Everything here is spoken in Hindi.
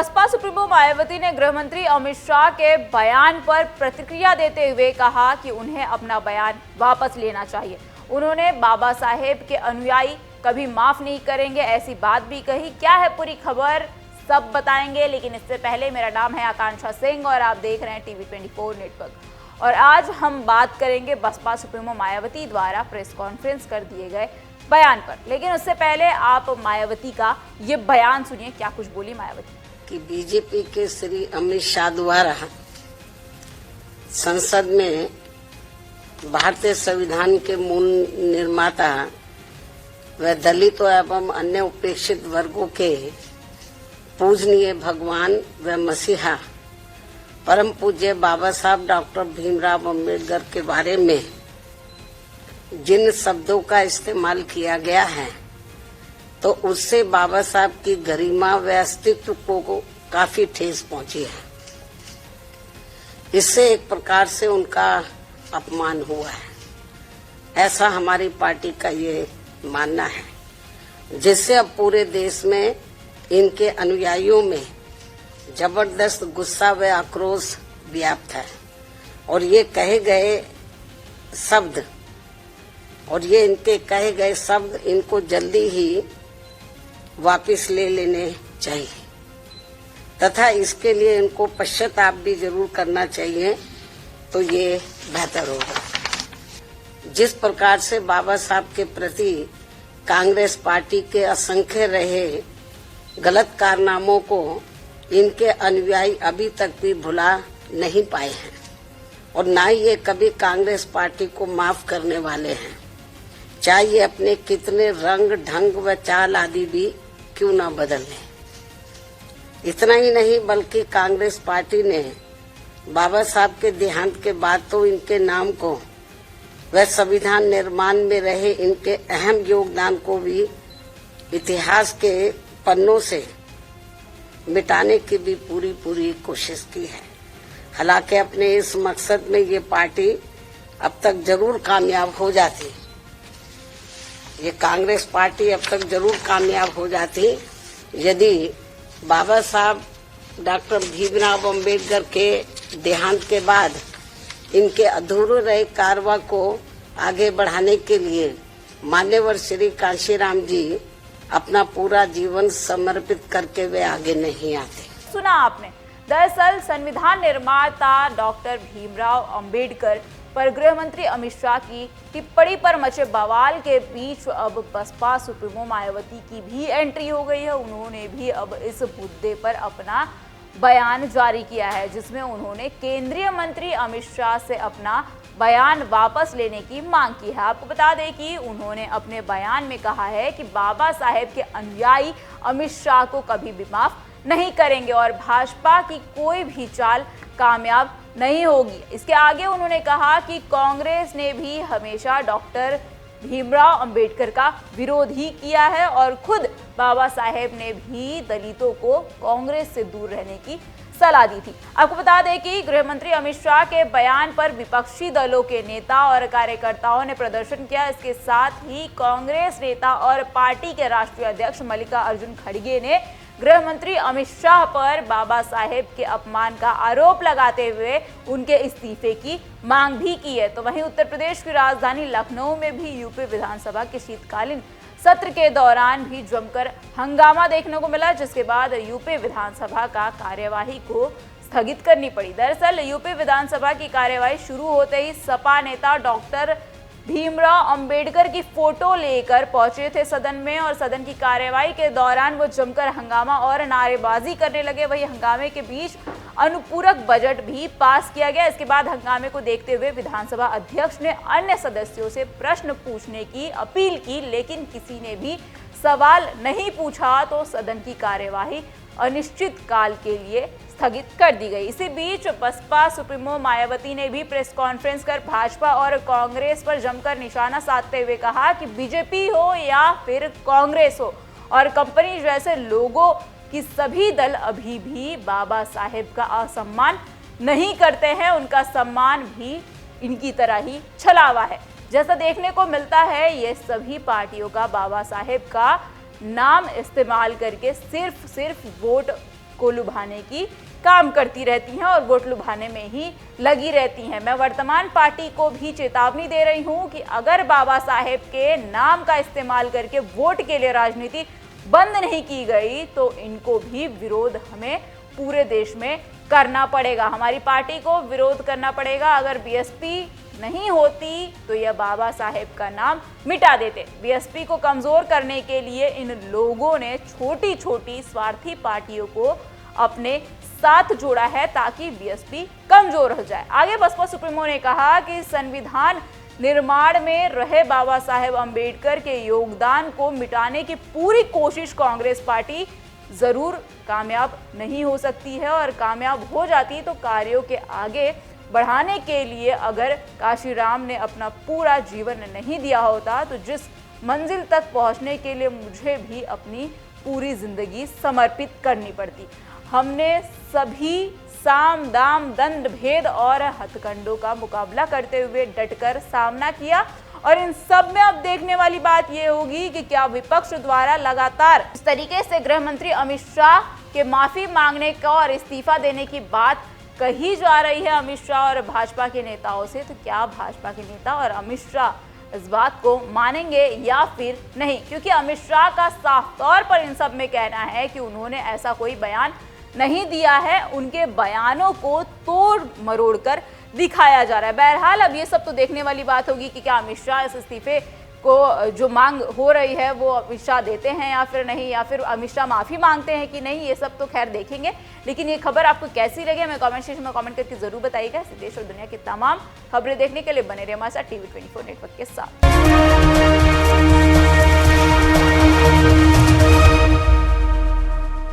बसपा सुप्रीमो मायावती ने गृह मंत्री अमित शाह के बयान पर प्रतिक्रिया देते हुए कहा कि उन्हें अपना बयान वापस लेना चाहिए। उन्होंने बाबा साहेब के अनुयायी कभी माफ नहीं करेंगे ऐसी बात भी कही। क्या है पूरी खबर सब बताएंगे, लेकिन इससे पहले मेरा नाम है आकांक्षा सिंह और आप देख रहे हैं टीवी 24 नेटवर्क। और आज हम बात करेंगे बसपा सुप्रीमो मायावती द्वारा प्रेस कॉन्फ्रेंस कर दिए गए बयान पर, लेकिन उससे पहले आप मायावती का ये बयान सुनिए। क्या कुछ बोली मायावती कि बीजेपी के श्री अमित शाह द्वारा संसद में भारतीय संविधान के मूल निर्माता व दलितों एवं अन्य उपेक्षित वर्गों के पूजनीय भगवान व मसीहा परम पूज्य बाबा साहब डॉक्टर भीमराव अम्बेडकर के बारे में जिन शब्दों का इस्तेमाल किया गया है, तो उससे बाबा साहब की गरिमा व अस्तित्व को काफी ठेस पहुंची है। इससे एक प्रकार से उनका अपमान हुआ है, ऐसा हमारी पार्टी का ये मानना है, जिससे अब पूरे देश में इनके अनुयायियों में जबरदस्त गुस्सा व आक्रोश व्याप्त है और ये इनके कहे गए शब्द इनको जल्दी ही वापस ले लेने चाहिए तथा इसके लिए इनको पश्चाताप भी जरूर करना चाहिए, तो ये बेहतर होगा। जिस प्रकार से बाबा साहब के प्रति कांग्रेस पार्टी के असंख्य रहे गलत कारनामों को इनके अनुयायी अभी तक भी भुला नहीं पाए हैं और न ही ये कभी कांग्रेस पार्टी को माफ करने वाले हैं, चाहे ये अपने कितने रंग ढंग व चाल आदि भी क्यों ना बदल लें। इतना ही नहीं बल्कि कांग्रेस पार्टी ने बाबा साहब के देहांत के बाद तो इनके नाम को व संविधान निर्माण में रहे इनके अहम योगदान को भी इतिहास के पन्नों से मिटाने की भी पूरी कोशिश की है। हालांकि अपने इस मकसद में ये पार्टी अब तक जरूर कामयाब हो जाती, ये कांग्रेस पार्टी अब तक जरूर कामयाब हो जाती यदि बाबा साहब डॉक्टर भीमराव अम्बेडकर के देहांत के बाद इनके अधूरे रहे कारवा को आगे बढ़ाने के लिए मान्यवर श्री कांशीराम जी अपना पूरा जीवन समर्पित करके वे आगे नहीं आते। सुना आपने। दरअसल संविधान निर्माता डॉक्टर भीमराव अंबेडकर पर गृह मंत्री अमित शाह की टिप्पणी पर मचे बवाल के बीच अब बसपा सुप्रीमो मायावती की भी एंट्री हो गई है। उन्होंने भी अब इस मुद्दे पर अपना बयान जारी किया है, जिसमें उन्होंने केंद्रीय मंत्री अमित शाह से अपना बयान वापस लेने की मांग की है। आपको बता दें कि उन्होंने अपने बयान में कहा है कि बाबा साहेब के अनुयायी अमित शाह को कभी भी माफ नहीं करेंगे और भाजपा की कोई भी चाल कामयाब नहीं होगी। इसके आगे उन्होंने कहा कि कांग्रेस ने भी हमेशा डॉक्टर भीमराव अंबेडकर का विरोध ही किया है और खुद बाबा साहेब ने भी दलितों को कांग्रेस से दूर रहने की सलाह दी थी। आपको बता दें कि गृह मंत्री अमित शाह के बयान पर विपक्षी दलों के नेता और कार्यकर्ताओं ने प्रदर्शन किया। इसके साथ ही कांग्रेस नेता और पार्टी के राष्ट्रीय अध्यक्ष मल्लिकार्जुन खड़गे ने गृह मंत्री अमित शाह पर बाबा साहेब के अपमान का आरोप लगाते हुए उनके इस्तीफे की मांग भी की है। तो वहीं उत्तर प्रदेश की राजधानी लखनऊ में भी यूपी विधानसभा के शीतकालीन सत्र के दौरान भी जमकर हंगामा देखने को मिला, जिसके बाद यूपी विधानसभा का कार्यवाही को स्थगित करनी पड़ी। दरअसल यूपी विधानसभा की कार्यवाही शुरू होते ही सपा नेता डॉक्टर भीमराव अंबेडकर की फोटो लेकर पहुंचे थे सदन में और सदन की कार्यवाही के दौरान वो जमकर हंगामा और नारेबाजी करने लगे। वही हंगामे के बीच अनुपूरक बजट भी पास किया गया। इसके बाद हंगामे को देखते हुए विधानसभा अध्यक्ष ने अन्य सदस्यों से प्रश्न पूछने की अपील की, लेकिन किसी ने भी सवाल नहीं पूछा तो सदन की कार्यवाही अनिश्चित काल के लिए स्थगित कर दी गई। इसी बीच बसपा सुप्रीमो मायावती ने भी प्रेस कॉन्फ्रेंस कर भाजपा और कांग्रेस पर जमकर निशाना साधते हुए कहा कि बीजेपी हो या फिर कांग्रेस हो और कंपनी जैसे लोगों की सभी दल अभी भी बाबा साहेब का असम्मान नहीं करते हैं, उनका सम्मान भी इनकी तरह ही छलावा है। जैसा देखने को मिलता है ये सभी पार्टियों का बाबा साहेब का नाम इस्तेमाल करके सिर्फ वोट को लुभाने की काम करती रहती हैं और वोट लुभाने में ही लगी रहती हैं। मैं वर्तमान पार्टी को भी चेतावनी दे रही हूं कि अगर बाबा साहेब के नाम का इस्तेमाल करके वोट के लिए राजनीति बंद नहीं की गई तो इनको भी विरोध हमें पूरे देश में करना पड़ेगा। हमारी पार्टी को विरोध करना पड़ेगा। अगर बीएसपी नहीं होती तो यह बाबा साहेब का नाम मिटा देते। बीएसपी को कमजोर करने के लिए इन लोगों ने छोटी छोटी स्वार्थी पार्टियों को अपने साथ जोड़ा है ताकि बीएसपी कमजोर हो जाए। आगे बसपा सुप्रीमो ने कहा कि संविधान निर्माण में रहे बाबा साहेब अम्बेडकर के योगदान को मिटाने की पूरी कोशिश कांग्रेस पार्टी जरूर कामयाब नहीं हो सकती है और कामयाब हो जाती तो कार्यों के आगे बढ़ाने के लिए अगर काशीराम ने अपना पूरा जीवन नहीं दिया होता तो जिस मंजिल तक पहुंचने के लिए मुझे भी अपनी पूरी जिंदगी समर्पित करनी पड़ती। हमने सभी साम दाम दंड भेद और हथकंडों का मुकाबला करते हुए डटकर सामना किया और इन सब में अब देखने वाली बात यह होगी कि क्या विपक्ष द्वारा लगातार इस तरीके से गृह मंत्री अमित शाह के माफी मांगने का और इस्तीफा देने की बात कही जा रही है अमित शाह और भाजपा के नेताओं से, तो क्या भाजपा के नेता और अमित शाह इस बात को मानेंगे या फिर नहीं, क्योंकि अमित शाह का साफ तौर पर इन सब में कहना है कि उन्होंने ऐसा कोई बयान नहीं दिया है, उनके बयानों को तोड़ मरोड़ कर दिखाया जा रहा है। बहरहाल अब ये सब तो देखने वाली बात होगी कि क्या अमित शाह इस इस्तीफे को जो मांग हो रही है वो अमित शाह देते हैं या फिर नहीं, या फिर अमित शाह माफी मांगते हैं कि नहीं, ये सब तो खैर देखेंगे। लेकिन ये खबर आपको कैसी लगी हमें कमेंट सेक्शन में कमेंट करके जरूर बताइएगा। इस देश और दुनिया की तमाम खबरें देखने के लिए बने रहिए हमारे साथ TV24 नेटवर्क के साथ।